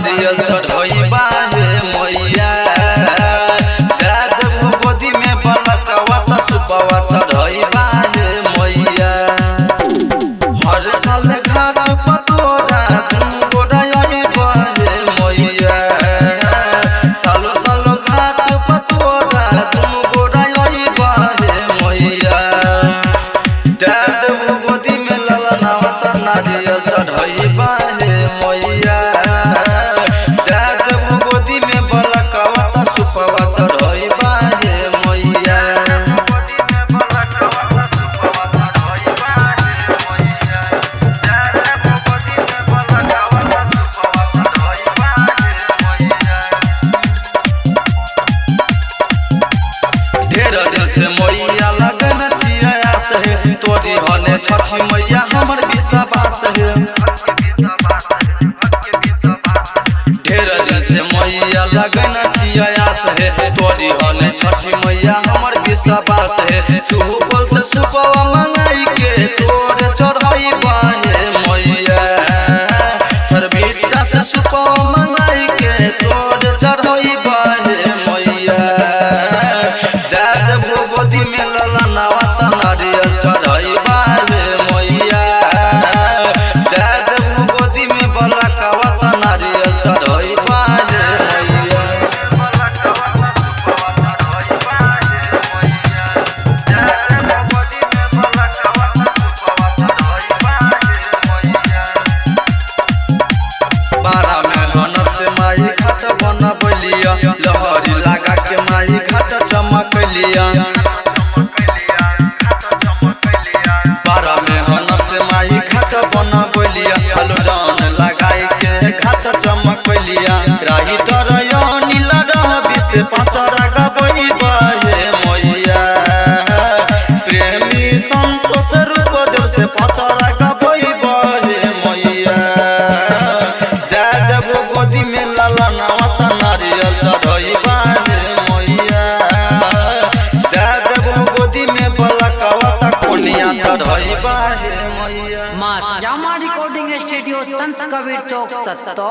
नारियल चढ़इबा हे मैया देव गोदी में बलकवा त सुपवा चढ़इबा हे मैया हर साल घाट पर तोरा गोरा आइबा हे मैया सालो सालो घाट पर तोरा गोरा आइबा हे मैया देव गोदी में ललनावा त नारियल चढ़इबा हे मैया देव गोदी में बलकवा त सुपवा चढ़इबा हे मैया ढेर दिन से मैया लगन चियास है तोरी हने छठी मैया हमर विश्वास है ढेर दिन से मैया लगन चियास है तोरी हने छठी मैया हमर विश्वास है सुबह से सुबह मंगाई के तोरे चढ़इबा हे मैया फिर बेटा से सुबह मंगाई के तोरे चढ़इबा हे मैया देव गोदी में ललनावा त नारियल चढ़इबा हे मैया देव गोदी में बलकवा त नारियल चढ़इबा हे मैया बारा में हनत से माई घाट बनबलिया लहरी लगा के माई घाट चमकलिया बारा में हनत से माई घाट बनबलिया हलजान लगाई के घाट चमकलिया राही डरया नीला रहबी से पाचरा गबइबा हे मैया प्रेमी संतोष रूप देव से पाचरा गबइबा हे मैया देव गोदी में ललनावा त नारियल चढ़इबा हे मैया देव गोदी में बलकवा त कोनिया चढ़इबा हे मैया मां श्यामा रिकॉर्डिंग स्टूडियो संत कबीर चौक 70।